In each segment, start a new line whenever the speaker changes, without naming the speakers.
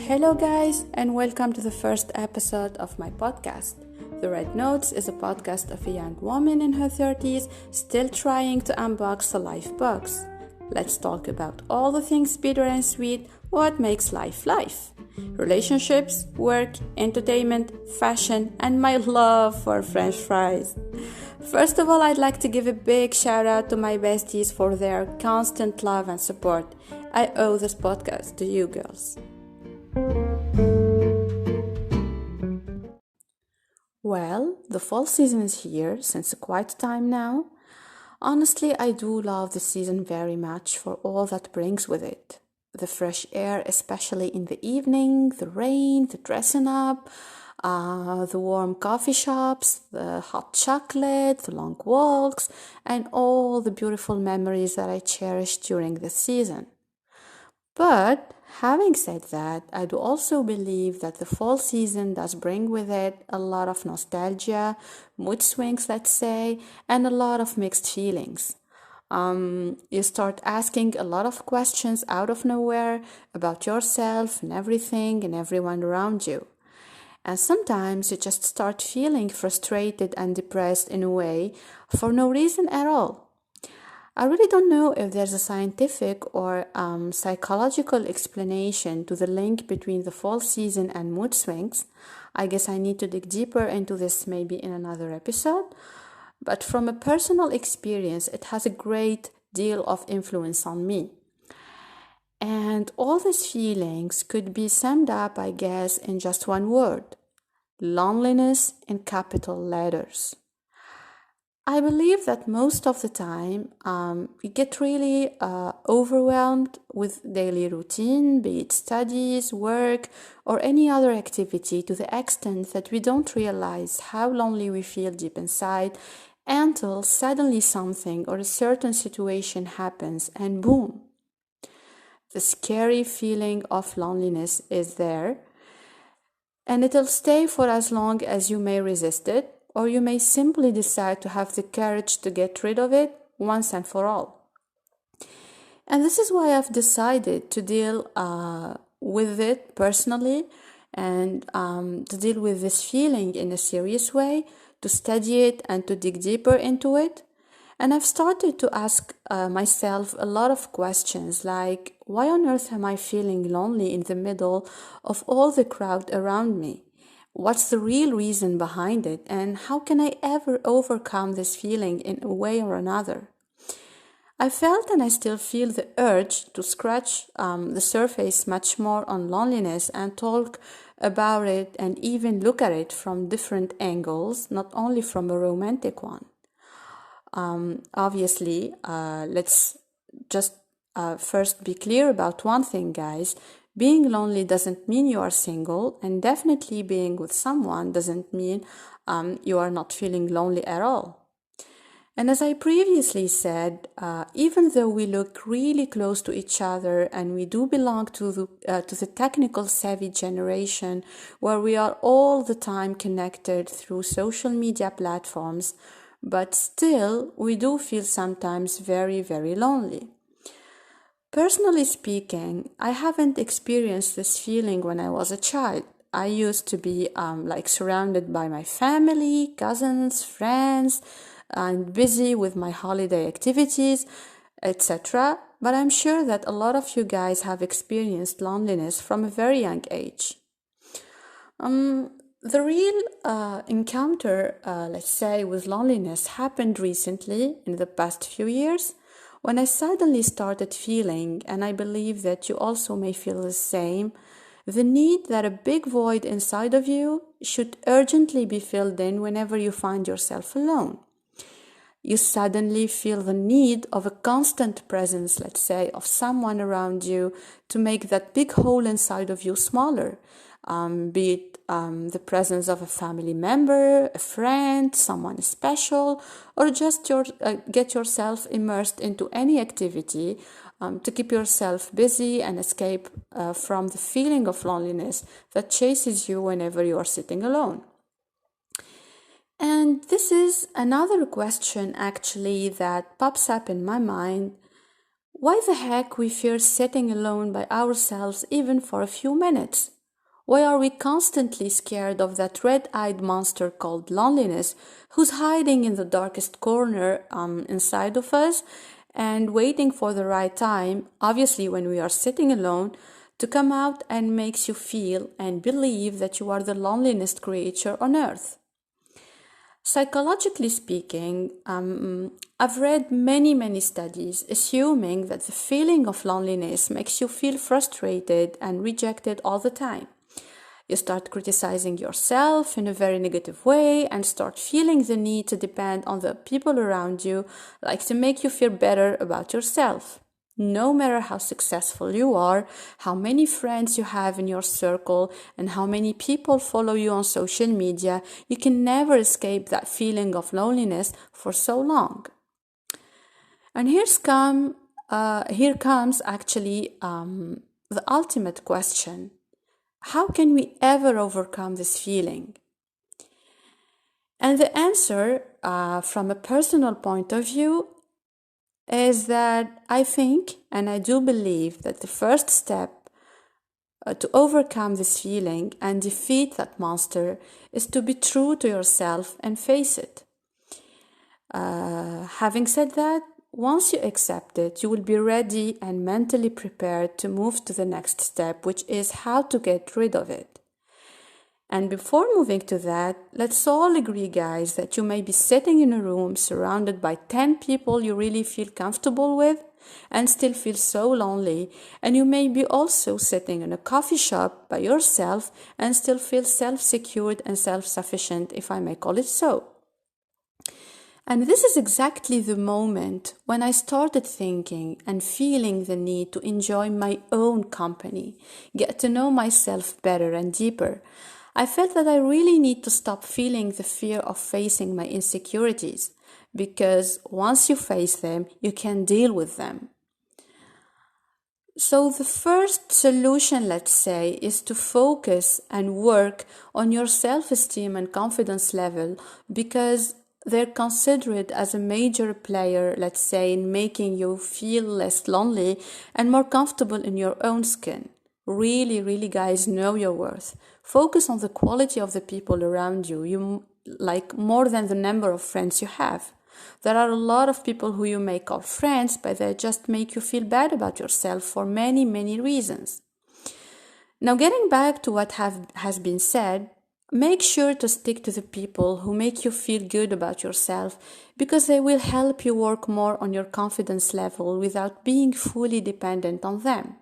Hello, guys, and welcome to the first episode of my podcast. The Red Notes is a podcast of a young woman in her 30s still trying to unbox a life box. Let's talk about all the things bitter and sweet, what makes life life. Relationships, work, entertainment, fashion, and my love for French fries. First of all, I'd like to give a big shout out to my besties for their constant love and support. I owe this podcast to you girls. Well, the fall season is here since a quite time now. Honestly, I do love the season very much for all that brings with it. The fresh air, especially in the evening, the rain, the dressing up, the warm coffee shops, the hot chocolate, the long walks, and all the beautiful memories that I cherish during the season. But having said that, I do also believe that the fall season does bring with it a lot of nostalgia, mood swings, let's say, and a lot of mixed feelings. You start asking a lot of questions out of nowhere about yourself and everything and everyone around you. And sometimes you just start feeling frustrated and depressed in a way for no reason at all. I really don't know if there's a scientific or psychological explanation to the link between the fall season and mood swings. I guess I need to dig deeper into this maybe in another episode. But from a personal experience, it has a great deal of influence on me. And all these feelings could be summed up, I guess, in just one word: loneliness in capital letters. I believe that most of the time we get really overwhelmed with daily routine, be it studies, work, or any other activity, to the extent that we don't realize how lonely we feel deep inside until suddenly something or a certain situation happens and boom, the scary feeling of loneliness is there, and it'll stay for as long as you may resist it, or you may simply decide to have the courage to get rid of it once and for all. And this is why I've decided to deal with it personally and to deal with this feeling in a serious way, to study it and to dig deeper into it. And I've started to ask myself a lot of questions like, why on earth am I feeling lonely in the middle of all the crowd around me? What's the real reason behind it, and how can I ever overcome this feeling in a way or another? I felt and I still feel the urge to scratch the surface much more on loneliness and talk about it and even look at it from different angles, not only from a romantic one. Obviously, let's just first be clear about one thing, guys. Being lonely doesn't mean you are single, and definitely being with someone doesn't mean you are not feeling lonely at all. And as I previously said, even though we look really close to each other and we do belong to the technical savvy generation where we are all the time connected through social media platforms, but still we do feel sometimes very, very lonely. Personally speaking, I haven't experienced this feeling when I was a child. I used to be surrounded by my family, cousins, friends, and busy with my holiday activities, etc. But I'm sure that a lot of you guys have experienced loneliness from a very young age. The real encounter, let's say, with loneliness happened recently in the past few years, when I suddenly started feeling, and I believe that you also may feel the same, the need that a big void inside of you should urgently be filled in whenever you find yourself alone. You suddenly feel the need of a constant presence, let's say, of someone around you to make that big hole inside of you smaller, be it the presence of a family member, a friend, someone special, or just get yourself immersed into any activity to keep yourself busy and escape from the feeling of loneliness that chases you whenever you are sitting alone. And this is another question actually that pops up in my mind. Why the heck we fear sitting alone by ourselves even for a few minutes? Why are we constantly scared of that red-eyed monster called loneliness who's hiding in the darkest corner inside of us and waiting for the right time, obviously when we are sitting alone, to come out and makes you feel and believe that you are the loneliest creature on earth? Psychologically speaking, I've read many studies assuming that the feeling of loneliness makes you feel frustrated and rejected all the time. You start criticizing yourself in a very negative way and start feeling the need to depend on the people around you, like to make you feel better about yourself. No matter how successful you are, how many friends you have in your circle, and how many people follow you on social media, you can never escape that feeling of loneliness for so long. And here comes actually the ultimate question. How can we ever overcome this feeling? And the answer, from a personal point of view, is that I think and I do believe that the first step to overcome this feeling and defeat that monster is to be true to yourself and face it. Having said that, once you accept it, you will be ready and mentally prepared to move to the next step, which is how to get rid of it. And before moving to that, let's all agree, guys, that you may be sitting in a room surrounded by 10 people you really feel comfortable with and still feel so lonely. And you may be also sitting in a coffee shop by yourself and still feel self-secured and self-sufficient, if I may call it so. And this is exactly the moment when I started thinking and feeling the need to enjoy my own company, get to know myself better and deeper. I felt that I really need to stop feeling the fear of facing my insecurities, because once you face them, you can deal with them. So the first solution, let's say, is to focus and work on your self-esteem and confidence level, because they're considered as a major player, let's say, in making you feel less lonely and more comfortable in your own skin. Really, guys, know your worth. Focus on the quality of the people around you. You like more than the number of friends you have. There are a lot of people who you may call friends, but they just make you feel bad about yourself for many reasons. Now, getting back to what has been said, make sure to stick to the people who make you feel good about yourself, because they will help you work more on your confidence level without being fully dependent on them.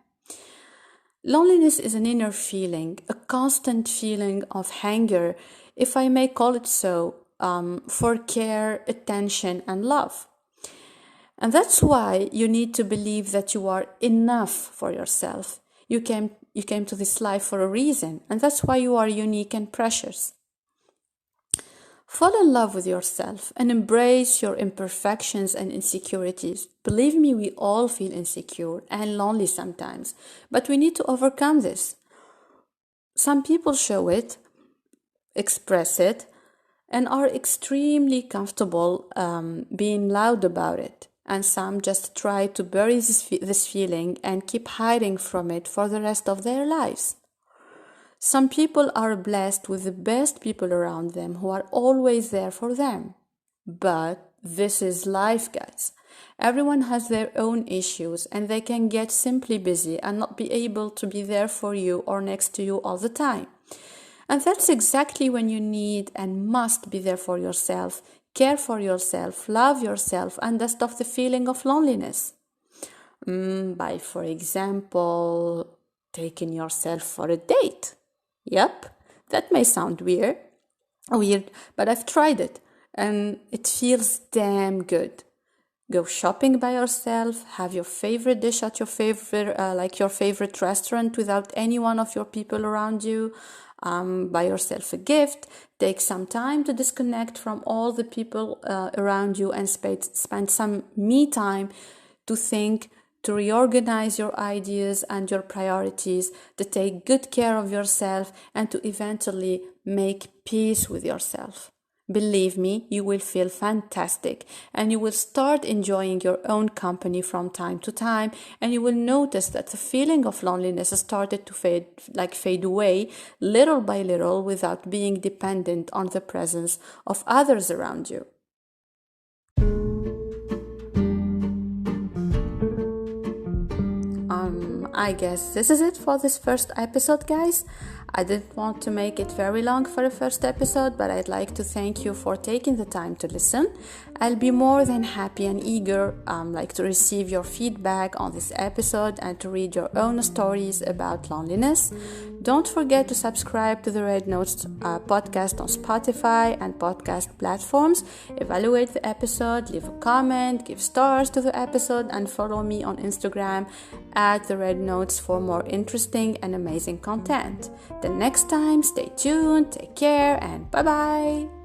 Loneliness is an inner feeling, a constant feeling of hunger, if I may call it so, for care, attention, and love. And that's why you need to believe that you are enough for yourself. You came to this life for a reason, and that's why you are unique and precious. Fall in love with yourself and embrace your imperfections and insecurities. Believe me, we all feel insecure and lonely sometimes, but we need to overcome this. Some people show it, express it, and are extremely comfortable being loud about it. And some just try to bury this feeling and keep hiding from it for the rest of their lives. Some people are blessed with the best people around them who are always there for them. But this is life, guys. Everyone has their own issues, and they can get simply busy and not be able to be there for you or next to you all the time. And that's exactly when you need and must be there for yourself, care for yourself, love yourself, and dust off the feeling of loneliness. By, for example, taking yourself for a date. Yep, that may sound weird, but I've tried it and it feels damn good. Go shopping by yourself, have your favorite dish at your favorite restaurant without any one of your people around you. Buy yourself a gift, take some time to disconnect from all the people around you and spend some me time to think, to reorganize your ideas and your priorities, to take good care of yourself, and to eventually make peace with yourself. Believe me, you will feel fantastic and you will start enjoying your own company from time to time, and you will notice that the feeling of loneliness started to fade away little by little without being dependent on the presence of others around you. I guess this is it for this first episode, guys. I didn't want to make it very long for a first episode, but I'd like to thank you for taking the time to listen. I'll be more than happy and eager to receive your feedback on this episode and to read your own stories about loneliness. Don't forget to subscribe to the Red Notes podcast on Spotify and podcast platforms. Evaluate the episode, leave a comment, give stars to the episode, and follow me on Instagram at the Red Notes for more interesting and amazing content. Till next time, stay tuned, take care, and bye-bye!